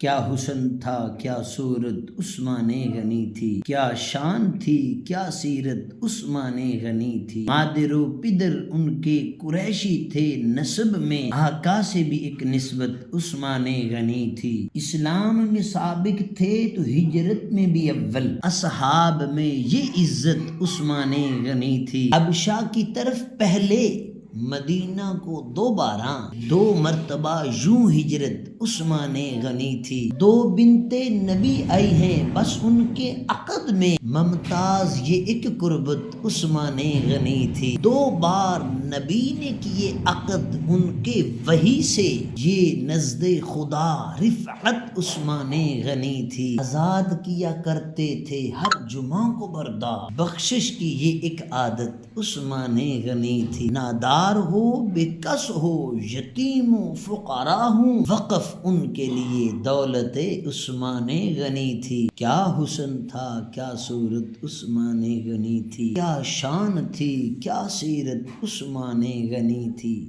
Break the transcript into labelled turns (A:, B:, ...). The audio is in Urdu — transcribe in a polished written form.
A: کیا حسن تھا کیا صورت عثمان غنی تھی، کیا شان تھی کیا سیرت عثمان غنی تھی۔ مادر و پدر ان کے قریشی تھے، نسب میں آقا سے بھی ایک نسبت عثمان غنی تھی۔ اسلام میں سابق تھے تو ہجرت میں بھی اول، اصحاب میں یہ عزت عثمان غنی تھی۔ حبشہ کی طرف پہلے، مدینہ کو دو مرتبہ یوں ہجرت عثمان غنی تھی۔ دو بنتے نبی آئی ہیں بس ان کے عقد میں، ممتاز یہ ایک قربت عثمان غنی تھی۔ دو بار نبی نے کیے عقد ان کے وحی سے، یہ نزد خدا رفعت عثمان غنی تھی۔ آزاد کیا کرتے تھے ہر جمعہ کو بردار، بخشش کی یہ ایک عادت عثمان غنی تھی۔ نادار ہو بے کس ہو یتیم و فقراء ہوں، وقف ان کے لیے دولت عثمان غنی تھی۔ کیا حسن تھا کیا صورت عثمان غنی تھی، کیا شان تھی کیا سیرت عثمان غنی تھی۔